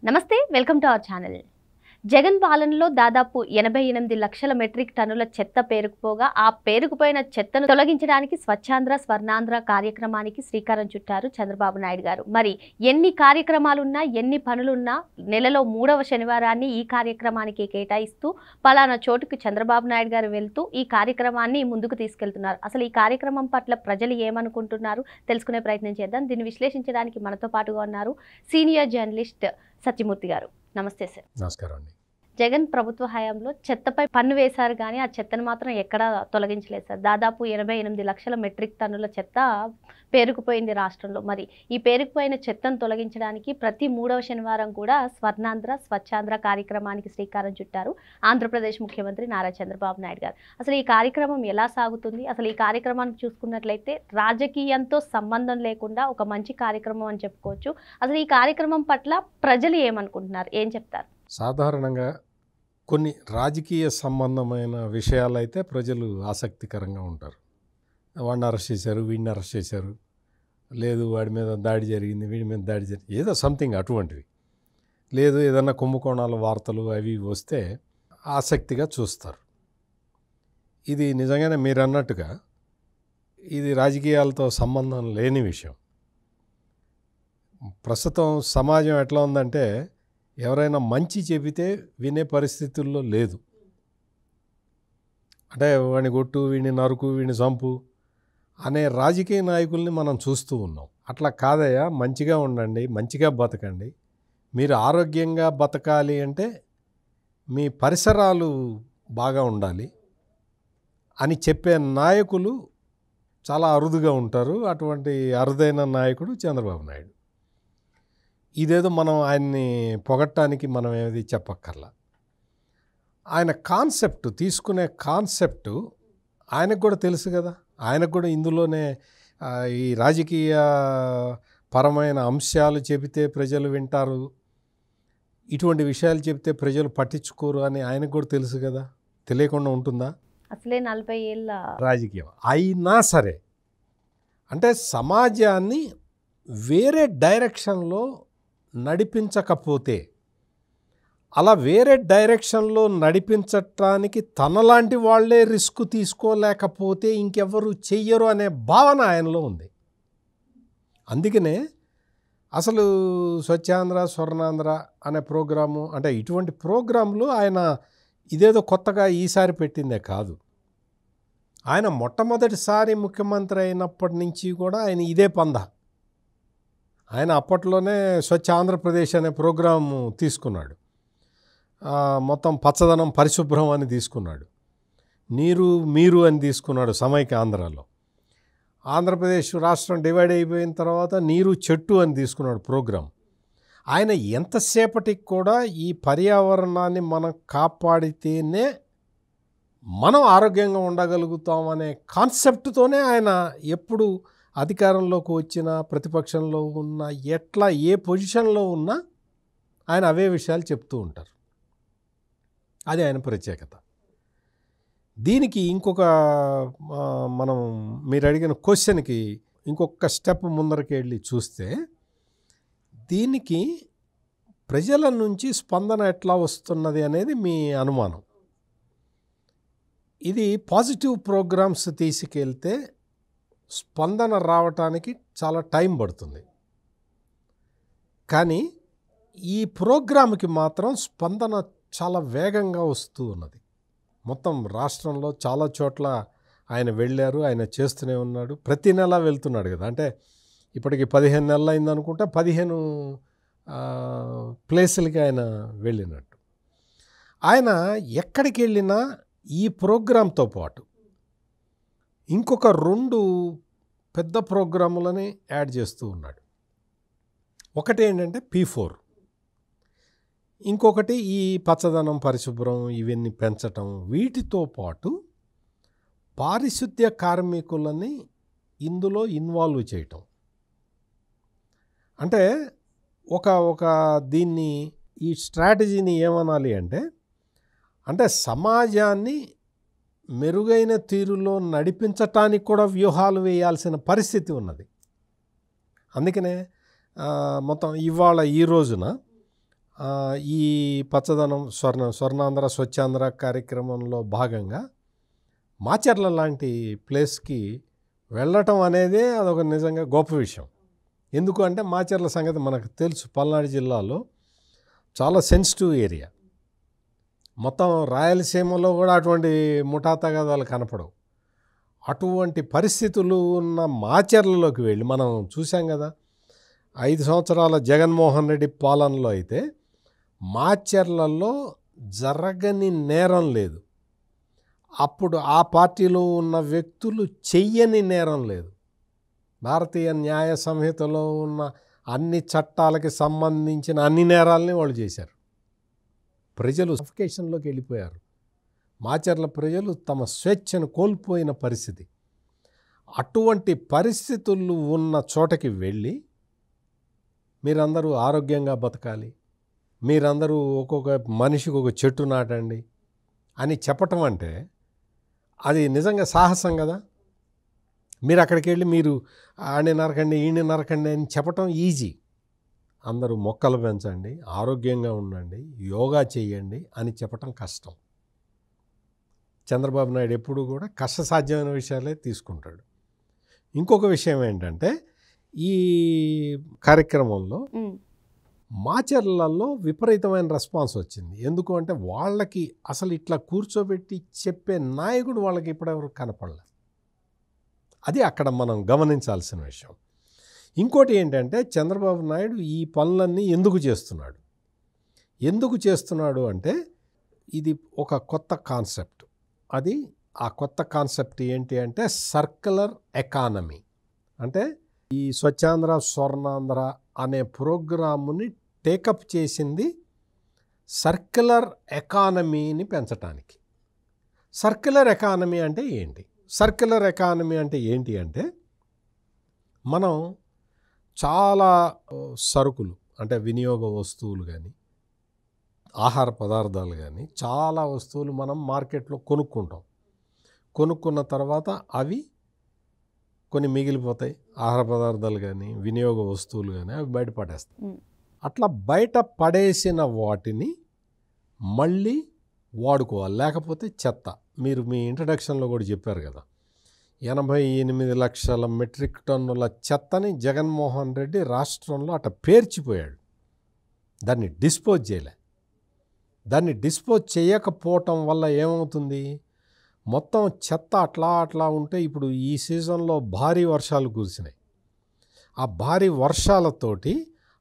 నమస్తే welcome to our channel. Jagan పాలనలో దాదాపు 88 లక్షల మెట్రిక్ టన్నుల చెత్త పేరుకుపోగా ఆ పేరుకుపోయిన చెత్తను తొలగించడానికి స్వచ్ఛాంధ్ర స్వర్ణాంధ్ర కార్యక్రమానికి శ్రీకారం చుట్టారు చంద్రబాబు నాయుడు గారు. మరి ఎన్ని కార్యక్రమాలున్నా ఎన్ని పనులున్నా నెలలో 3వ శనివారాన్ని ఈ కార్యక్రమానికి కేటాయిస్తూ పలానా చోటుకి చంద్రబాబు నాయుడు గారు వెళ్తూ ఈ కార్యక్రమాన్ని ముందుకు తీసుకెళ్తున్నారు. అసలు ఈ కార్యక్రమం పట్ల ప్రజలు ఏమనుకుంటున్నారు తెలుసుకునే ప్రయత్నం చేద్దాం. దీన్ని విశ్లేషించడానికి మనతో పాటుగా ఉన్నారు సీనియర్ జర్నలిస్ట్ సత్యమూర్తి గారు. నమస్తే సార్. నమస్కారం అండి. జగన్ ప్రభుత్వ హయాంలో చెత్తపై పన్ను వేశారు కానీ ఆ చెత్తను మాత్రం ఎక్కడా తొలగించలేదు సార్. దాదాపు 88 లక్షల మెట్రిక్ టన్నుల చెత్త పేరుకుపోయింది రాష్ట్రంలో. మరి ఈ పేరుకుపోయిన చెత్తను తొలగించడానికి ప్రతి 3వ శనివారం కూడా స్వర్ణాంధ్ర స్వచ్ఛాంధ్ర కార్యక్రమానికి శ్రీకారం చుట్టారు ఆంధ్రప్రదేశ్ ముఖ్యమంత్రి నారా చంద్రబాబు నాయుడు గారు. అసలు ఈ కార్యక్రమం ఎలా సాగుతుంది? అసలు ఈ కార్యక్రమాన్ని చూసుకున్నట్లయితే రాజకీయంతో సంబంధం లేకుండా ఒక మంచి కార్యక్రమం అని చెప్పుకోవచ్చు. అసలు ఈ కార్యక్రమం పట్ల ప్రజలు ఏమనుకుంటున్నారు, ఏం చెప్తారు? సాధారణంగా కొన్ని రాజకీయ సంబంధమైన విషయాలైతే ప్రజలు ఆసక్తికరంగా ఉంటారు. వాడిని అరెస్ట్ చేశారు, వీడిని అరెస్ట్ చేశారు, లేదు వాడి మీద దాడి జరిగింది, వీడి మీద దాడి జరిగింది, ఏదో సంథింగ్ అటువంటివి, లేదు ఏదన్నా కుంభకోణాల వార్తలు అవి వస్తే ఆసక్తిగా చూస్తారు. ఇది నిజంగానే మీరు అన్నట్టుగా ఇది రాజకీయాలతో సంబంధం లేని విషయం. ప్రస్తుతం సమాజం ఎట్లా ఉందంటే ఎవరైనా మంచి చెబితే వినే పరిస్థితుల్లో లేదు. అంటే వాడిని కొట్టు, వీడిని నరుకు, వీడిని చంపు అనే రాజకీయ నాయకుల్ని మనం చూస్తూ ఉన్నాం. అట్లా కాదయ్యా, మంచిగా ఉండండి, మంచిగా బతకండి, మీరు ఆరోగ్యంగా బతకాలి అంటే మీ పరిసరాలు బాగా ఉండాలి అని చెప్పే నాయకులు చాలా అరుదుగా ఉంటారు. అటువంటి అరుదైన నాయకుడు చంద్రబాబు నాయుడు. ఇదేదో మనం ఆయన్ని పొగట్టడానికి మనం ఏది చెప్పక్కర్లా. ఆయన కాన్సెప్ట్, తీసుకునే కాన్సెప్టు ఆయనకు కూడా తెలుసు కదా. ఆయనకు కూడా ఇందులోనే ఈ రాజకీయ పరమైన అంశాలు చెబితే ప్రజలు వింటారు, ఇటువంటి విషయాలు చెబితే ప్రజలు పట్టించుకోరు అని ఆయనకు కూడా తెలుసు కదా. తెలియకుండా ఉంటుందా? అసలే 40 ఏళ్ళ రాజకీయం అయినా సరే, అంటే సమాజాన్ని వేరే డైరెక్షన్లో నడిపించకపోతే, అలా వేరే డైరెక్షన్లో నడిపించటానికి తనలాంటి వాళ్లే రిస్క్ తీసుకోలేకపోతే ఇంకెవరు చెయ్యరు అనే భావన ఆయనలో ఉంది. అందుకనే అసలు స్వచ్ఛాంధ్ర స్వర్ణాంధ్ర అనే ప్రోగ్రాము, అంటే ఇటువంటి ప్రోగ్రాంలు ఆయన ఇదేదో కొత్తగా ఈసారి పెట్టిందే కాదు. ఆయన మొట్టమొదటిసారి ముఖ్యమంత్రి అయినప్పటి నుంచి కూడా ఆయన ఇదే పంద. ఆయన అప్పట్లోనే స్వచ్ఛ ఆంధ్రప్రదేశ్ అనే ప్రోగ్రాము తీసుకున్నాడు. మొత్తం పచ్చదనం పరిశుభ్రం అని తీసుకున్నాడు, నీరు మీరు అని తీసుకున్నాడు. సమైక్య ఆంధ్రాలో ఆంధ్రప్రదేశ్ రాష్ట్రం డివైడ్ అయిపోయిన తర్వాత నీరు చెట్టు అని తీసుకున్నాడు ప్రోగ్రాం. ఆయన ఎంతసేపటికి కూడా ఈ పర్యావరణాన్ని మనం కాపాడితేనే మనం ఆరోగ్యంగా ఉండగలుగుతాం అనే కాన్సెప్ట్తోనే ఆయన ఎప్పుడు అధికారంలోకి వచ్చినా, ప్రతిపక్షంలో ఉన్నా, ఎట్లా ఏ పొజిషన్లో ఉన్నా ఆయన అవే విషయాలు చెప్తూ ఉంటారు. అది ఆయన ప్రత్యేకత. దీనికి ఇంకొక మనం మీరు అడిగిన క్వశ్చన్కి ఇంకొక స్టెప్ ముందరికి వెళ్ళి చూస్తే, దీనికి ప్రజల నుంచి స్పందన ఎట్లా వస్తున్నది అనేది మీ అనుమానం. ఇది పాజిటివ్ ప్రోగ్రామ్స్ తీసుకెళ్తే స్పందన రావటానికి చాలా టైం పడుతుంది. కానీ ఈ ప్రోగ్రాంకి మాత్రం స్పందన చాలా వేగంగా వస్తూ ఉన్నది. మొత్తం రాష్ట్రంలో చాలా చోట్ల ఆయన వెళ్ళారు, ఆయన చేస్తూనే ఉన్నాడు. ప్రతి నెల వెళ్తున్నాడు కదా. అంటే ఇప్పటికి 15 నెలలు అయిందనుకుంటా, 15 ప్లేసులకి ఆయన వెళ్ళినట్టు. ఆయన ఎక్కడికి వెళ్ళినా ఈ ప్రోగ్రాంతో పాటు ఇంకొక 2 పెద్ద ప్రోగ్రాములని యాడ్ చేస్తూ ఉన్నాడు. ఒకటి ఏంటంటే P4, ఇంకొకటి ఈ పచ్చదనం పరిశుభ్రం ఇవన్నీ పెంచటం. వీటితో పాటు పారిశుద్ధ్య కార్మికులని ఇందులో ఇన్వాల్వ్ చేయటం. అంటే ఒక దీన్ని, ఈ స్ట్రాటజీని ఏమనాలి అంటే సమాజాన్ని మెరుగైన తీరులో నడిపించటానికి కూడా వ్యూహాలు వేయాల్సిన పరిస్థితి ఉన్నది. అందుకనే మొత్తం ఇవాళ ఈ రోజున ఈ పచ్చదనం స్వర్ణాంధ్ర స్వచ్ఛాంధ్ర కార్యక్రమంలో భాగంగా మాచర్ల లాంటి ప్లేస్కి వెళ్ళటం అనేదే అదొక నిజంగా గొప్ప విషయం. ఎందుకు అంటే మాచర్ల సంగతి మనకు తెలుసు, పల్నాడు జిల్లాలో చాలా సెన్సిటివ్ ఏరియా. మొత్తం రాయలసీమలో కూడా అటువంటి ముఠా తగాదాలు కనపడవు. అటువంటి పరిస్థితులు ఉన్న మాచర్లలోకి వెళ్ళి మనం చూసాం కదా, 5 సంవత్సరాల జగన్మోహన్ రెడ్డి పాలనలో అయితే మాచర్లలో జరగని నేరం లేదు. అప్పుడు ఆ పార్టీలో ఉన్న వ్యక్తులు చెయ్యని నేరం లేదు. భారతీయ న్యాయ సంహితలో ఉన్న అన్ని చట్టాలకి సంబంధించిన అన్ని నేరాలని వాళ్ళు చేశారు. ప్రజలు సఫికేషన్లోకి వెళ్ళిపోయారు. మాచర్ల ప్రజలు తమ స్వేచ్ఛను కోల్పోయిన పరిస్థితి. అటువంటి పరిస్థితులు ఉన్న చోటకి వెళ్ళి మీరందరూ ఆరోగ్యంగా బతకాలి, మీరందరూ ఒక్కొక్క మనిషికి ఒక చెట్టు నాటండి అని చెప్పటం అంటే అది నిజంగా సాహసం కదా. మీరు అక్కడికి వెళ్ళి మీరు ఆడిని నరకండి ఈయన్ని నరకండి అని చెప్పటం ఈజీ. అందరూ మొక్కలు పెంచండి, ఆరోగ్యంగా ఉండండి, యోగా చేయండి అని చెప్పటం కష్టం. చంద్రబాబు నాయుడు ఎప్పుడూ కూడా కష్టసాధ్యమైన విషయాలే తీసుకుంటాడు. ఇంకొక విషయం ఏంటంటే ఈ కార్యక్రమంలో మాచర్లలో విపరీతమైన రెస్పాన్స్ వచ్చింది. ఎందుకు అంటే వాళ్ళకి అసలు ఇట్లా కూర్చోబెట్టి చెప్పే నాయకుడు వాళ్ళకి ఇప్పటివరకు కనపడలేదు. అది అక్కడ మనం గమనించాల్సిన విషయం. ఇంకోటి ఏంటంటే చంద్రబాబు నాయుడు ఈ పనులన్నీ ఎందుకు చేస్తున్నాడు అంటే ఇది ఒక కొత్త కాన్సెప్ట్. అది ఆ కొత్త కాన్సెప్ట్ ఏంటి అంటే సర్క్యులర్ ఎకానమీ. అంటే ఈ స్వచ్ఛాంధ్ర స్వర్ణాంధ్ర అనే ప్రోగ్రాముని టేకప్ చేసింది సర్క్యులర్ ఎకానమీని పెంచడానికి. సర్క్యులర్ ఎకానమీ అంటే ఏంటి? సర్క్యులర్ ఎకానమీ అంటే ఏంటి అంటే మనం చాలా సరుకులు అంటే వినియోగ వస్తువులు కానీ ఆహార పదార్థాలు కానీ చాలా వస్తువులు మనం మార్కెట్లో కొనుక్కున్న తర్వాత అవి కొన్ని మిగిలిపోతాయి. ఆహార పదార్థాలు కానీ వినియోగ వస్తువులు కానీ అవి బయట పడేస్తాయి. అట్లా బయట పడేసిన వాటిని మళ్ళీ వాడుకోవాలి, లేకపోతే చెత్త. మీరు మీ ఇంట్రడక్షన్లో కూడా చెప్పారు కదా, 88 లక్షల మెట్రిక్ టన్నుల చెత్తని జగన్మోహన్ రెడ్డి రాష్ట్రంలో అట్లా పేర్చిపోయాడు. దాన్ని డిస్పోజ్ చేయలే. దాన్ని డిస్పోజ్ చేయకపోవటం వల్ల ఏమవుతుంది, మొత్తం చెత్త అట్లా ఉంటే ఇప్పుడు ఈ సీజన్లో భారీ వర్షాలు కురిసినాయి. ఆ భారీ వర్షాలతోటి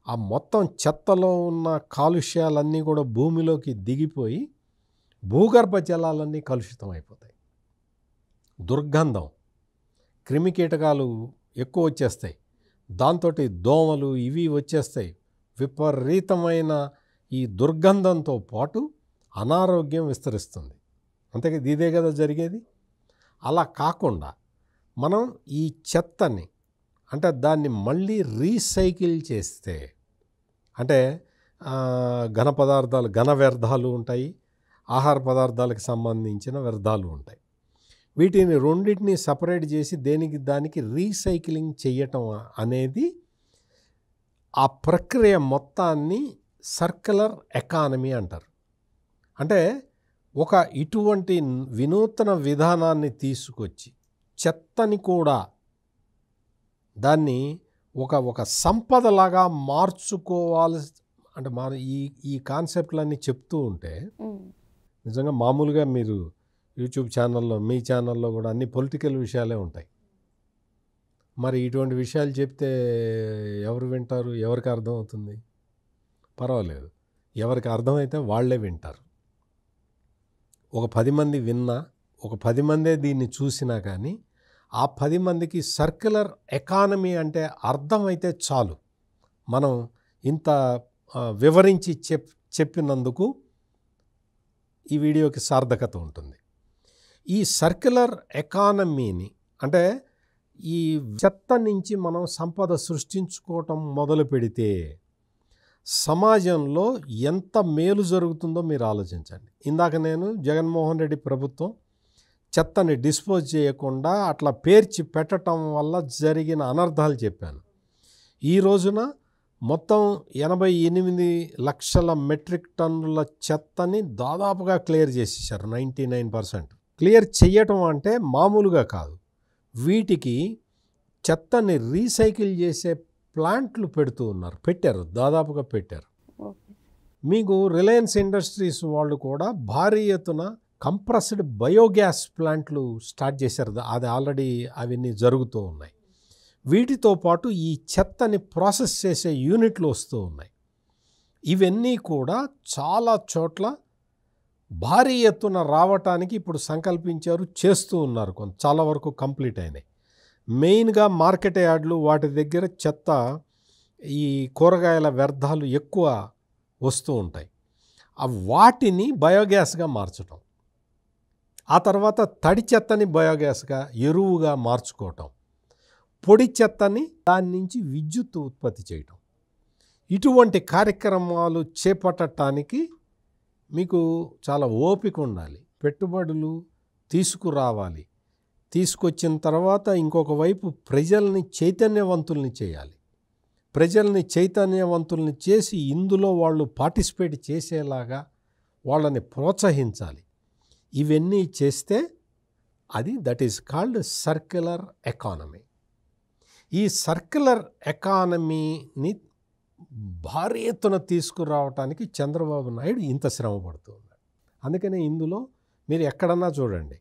ఆ మొత్తం చెత్తలో ఉన్న కాలుష్యాలన్నీ కూడా భూమిలోకి దిగిపోయి భూగర్భ జలాలన్నీ కలుషితం అయిపోతాయి. దుర్గంధం, క్రిమికీటకాలు ఎక్కువ వచ్చేస్తాయి. దాంతో దోమలు ఇవి వచ్చేస్తాయి. విపరీతమైన ఈ దుర్గంధంతో పాటు అనారోగ్యం విస్తరిస్తుంది. అంతే ఇదే కదా జరిగేది. అలా కాకుండా మనం ఈ చెత్తని అంటే దాన్ని మళ్ళీ రీసైకిల్ చేస్తే, అంటే ఘన పదార్థాలు, ఘన వ్యర్థాలు ఉంటాయి, ఆహార పదార్థాలకు సంబంధించిన వ్యర్థాలు ఉంటాయి. వీటిని రెండింటిని సపరేట్ చేసి దానికి రీసైక్లింగ్ చేయటం అనేది ఆ ప్రక్రియ మొత్తాన్ని సర్క్యులర్ ఎకానమీ అంటారు. అంటే ఒక ఇటువంటి వినూతన విధానాన్ని తీసుకొచ్చి చెత్తని కూడా దాన్ని ఒక సంపదలాగా మార్చుకోవాలి. అంటే ఈ కాన్సెప్ట్లన్నీ చెప్తూ ఉంటే నిజంగా మామూలుగా మీరు యూట్యూబ్ ఛానల్లో, మీ ఛానల్లో కూడా అన్ని పొలిటికల్ విషయాలే ఉంటాయి. మరి ఇటువంటి విషయాలు చెప్తే ఎవరు వింటారు? ఎవరికి అర్థమవుతుంది? పర్వాలేదు, ఎవరికి అర్థమైతే వాళ్ళే వింటారు. ఒక 10 మంది విన్నా, ఒక 10 మందే దీన్ని చూసినా కానీ ఆ 10 మందికి సర్క్యులర్ ఎకానమీ అంటే అర్థమైతే చాలు. మనం ఇంత వివరించి చెప్పినందుకు ఈ వీడియోకి సార్థకత ఉంటుంది. ఈ సర్క్యులర్ ఎకానమీని అంటే ఈ చెత్త నుంచి మనం సంపద సృష్టించుకోవటం మొదలు పెడితే సమాజంలో ఎంత మేలు జరుగుతుందో మీరు ఆలోచించండి. ఇందాక నేను జగన్మోహన్ రెడ్డి ప్రభుత్వం చెత్తని డిస్పోజ్ చేయకుండా అట్లా పేర్చి పెట్టడం వల్ల జరిగిన అనర్థాలు చెప్పాను. ఈ రోజున మొత్తం 88 లక్షల మెట్రిక్ టన్నుల చెత్తని దాదాపుగా క్లియర్ చేసేసారు. 99%. క్లియర్ చేయటం అంటే మామూలుగా కాదు. వీటికి చెత్తని రీసైకిల్ చేసే ప్లాంట్లు పెట్టారు, దాదాపుగా పెట్టారు. మీకు రిలయన్స్ ఇండస్ట్రీస్ వాళ్ళు కూడా భారీ ఎత్తున కంప్రెస్డ్ బయోగ్యాస్ ప్లాంట్లు స్టార్ట్ చేశారు. అది ఆల్రెడీ అవన్నీ జరుగుతూ ఉన్నాయి. వీటితో పాటు ఈ చెత్తని ప్రాసెస్ చేసే యూనిట్లు వస్తూ ఉన్నాయి. ఇవన్నీ కూడా చాలా చోట్ల భారీ ఎత్తున రావటానికి ఇప్పుడు సంకల్పించారు, చేస్తూ ఉన్నారు. చాలా వరకు కంప్లీట్ అయినాయి. మెయిన్గా మార్కెట్ యార్డ్లు వాటి దగ్గర చెత్త, ఈ కూరగాయల వ్యర్థాలు ఎక్కువ వస్తూ ఉంటాయి. వాటిని బయోగ్యాస్గా మార్చటం, ఆ తర్వాత తడి చెత్తని బయోగ్యాస్గా ఎరువుగా మార్చుకోవటం, పొడి చెత్తని దాని నుంచి విద్యుత్ ఉత్పత్తి చేయటం, ఇటువంటి కార్యక్రమాలు చేపట్టడానికి మీకు చాలా ఓపిక ఉండాలి. పెట్టుబడులు తీసుకురావాలి. తీసుకొచ్చిన తర్వాత ఇంకొక వైపు ప్రజల్ని చైతన్యవంతుల్ని చేయాలి. ప్రజల్ని చైతన్యవంతుల్ని చేసి ఇందులో వాళ్ళు పార్టిసిపేట్ చేసేలాగా వాళ్ళని ప్రోత్సహించాలి. ఇవన్నీ చేస్తే that is called circular economy. ఈ సర్క్యులర్ ఎకానమీని భారీ ఎత్తున తీసుకురావటానికి చంద్రబాబు నాయుడు ఇంత శ్రమ పడుతూ ఉన్నాడు. అందుకనే ఇందులో మీరు ఎక్కడన్నా చూడండి,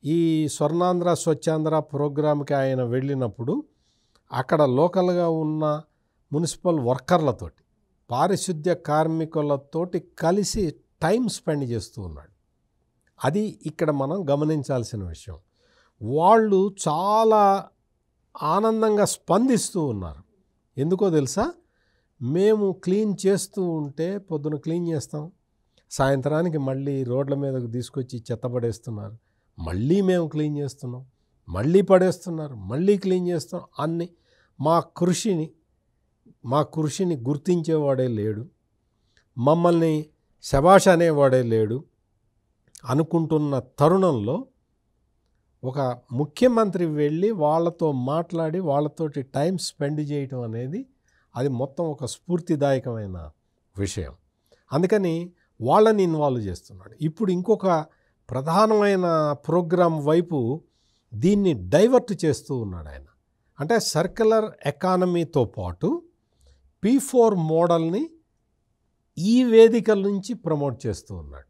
ఈ స్వర్ణాంధ్ర స్వచ్ఛాంధ్ర ప్రోగ్రాంకి ఆయన వెళ్ళినప్పుడు అక్కడ లోకల్గా ఉన్న మున్సిపల్ వర్కర్లతోటి, పారిశుద్ధ్య కార్మికులతోటి కలిసి టైం స్పెండ్ చేస్తూ ఉన్నాడు. అది ఇక్కడ మనం గమనించాల్సిన విషయం. వాళ్ళు చాలా ఆనందంగా స్పందిస్తూ ఉన్నారు. ఎందుకో తెలుసా? మేము క్లీన్ చేస్తూ ఉంటే, పొద్దున క్లీన్ చేస్తాం, సాయంత్రానికి మళ్ళీ రోడ్ల మీదకు తీసుకొచ్చి చెత్త పడేస్తున్నారు, మళ్ళీ మేము క్లీన్ చేస్తున్నాం, మళ్ళీ పడేస్తున్నారు, మళ్ళీ క్లీన్ చేస్తాం. అన్ని మా కృషిని గుర్తించేవాడే లేడు, మమ్మల్ని శభాష్ అనేవాడే లేడు అనుకుంటున్న తరుణంలో ఒక ముఖ్యమంత్రి వెళ్ళి వాళ్ళతో మాట్లాడి వాళ్ళతోటి టైం స్పెండ్ చేయటం అనేది అది మొత్తం ఒక స్ఫూర్తిదాయకమైన విషయం. అందుకని వాళ్ళని ఇన్వాల్వ్ చేస్తున్నాడు. ఇప్పుడు ఇంకొక ప్రధానమైన ప్రోగ్రాం వైపు దీన్ని డైవర్ట్ చేస్తూ ఉన్నాడు ఆయన. అంటే సర్క్యులర్ ఎకానమీతో పాటు P4 మోడల్ని ఈ వేదికల నుంచి ప్రమోట్ చేస్తూ ఉన్నాడు.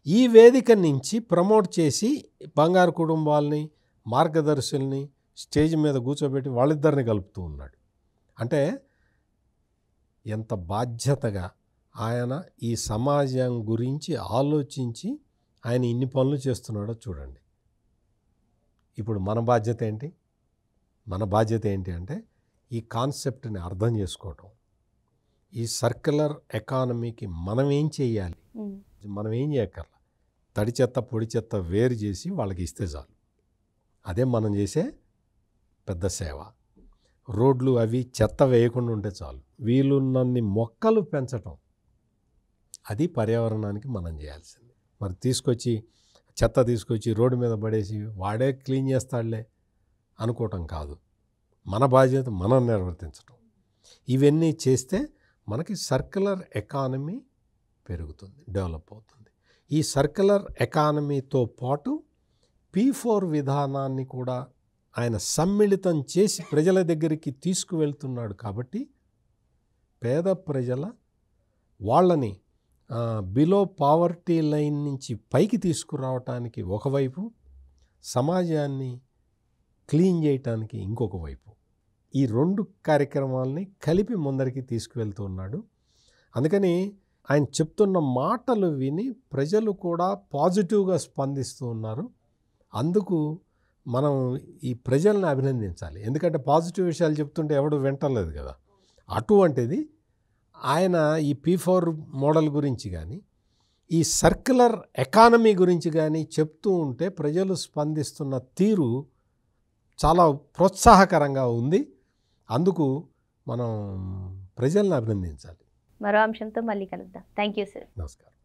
ఈ వేదిక నుంచి ప్రమోట్ చేసి బంగారు కుటుంబాలని, మార్గదర్శుల్ని స్టేజ్ మీద కూర్చోబెట్టి వాళ్ళిద్దరిని కలుపుతూ ఉన్నాడు. అంటే ఎంత బాధ్యతగా ఆయన ఈ సమాజం గురించి ఆలోచించి ఆయన ఇన్ని పనులు చేస్తున్నాడో చూడండి. ఇప్పుడు మన బాధ్యత ఏంటి? మన బాధ్యత ఏంటి అంటే ఈ కాన్సెప్ట్ని అర్థం చేసుకోవటం. ఈ సర్క్యులర్ ఎకానమీకి మనం ఏం చేయాలి, మనం ఏం చేయగలం? తడి చెత్త పొడి చెత్త వేరు చేసి వాళ్ళకి ఇస్తే చాలు. అదే మనం చేసే పెద్ద సేవ. రోడ్లు అవి చెత్త వేయకుండా ఉంటే చాలు. వీలున్నన్ని మొక్కలు పెంచటం, అది పర్యావరణానికి మనం చేయాల్సింది. మరి చెత్త తీసుకొచ్చి రోడ్డు మీద పడేసి వాడే క్లీన్ చేస్తాడులే అనుకోవటం కాదు. మన బాధ్యత మనం నిర్వర్తించటం. ఇవన్నీ చేస్తే మనకి సర్క్యులర్ ఎకానమీ పెరుగుతుంది, డెవలప్ అవుతుంది. ఈ సర్క్యులర్ ఎకానమీతో పాటు P4 విధానాన్ని కూడా ఆయన సమ్మిళితం చేసి ప్రజల దగ్గరికి తీసుకువెళ్తున్నాడు. కాబట్టి పేద ప్రజల వాళ్ళని బిలో పావర్టీ లైన్ నుంచి పైకి తీసుకురావటానికి ఒకవైపు, సమాజాన్ని క్లీన్ చేయటానికి ఇంకొక వైపు, ఈ రెండు కార్యక్రమాలని కలిపి ముందరికి తీసుకువెళ్తున్నాడు. అందుకని ఆయన చెప్తున్న మాటలు విని ప్రజలు కూడా పాజిటివ్గా స్పందిస్తూ ఉన్నారు. అందుకు మనం ఈ ప్రజల్ని అభినందించాలి. ఎందుకంటే పాజిటివ్ విషయాలు చెప్తుంటే ఎవడు వింటలేదు కదా. అటువంటిది ఆయన ఈ P4 మోడల్ గురించి కానీ, ఈ సర్క్యులర్ ఎకానమీ గురించి కానీ చెప్తూ ఉంటే ప్రజలు స్పందిస్తున్న తీరు చాలా ప్రోత్సాహకరంగా ఉంది. అందుకు మనం ప్రజల్ని అభినందించాలి. మరో అంశంతో మళ్ళీ కలుద్దాం. Thank you sir. నమస్కారం.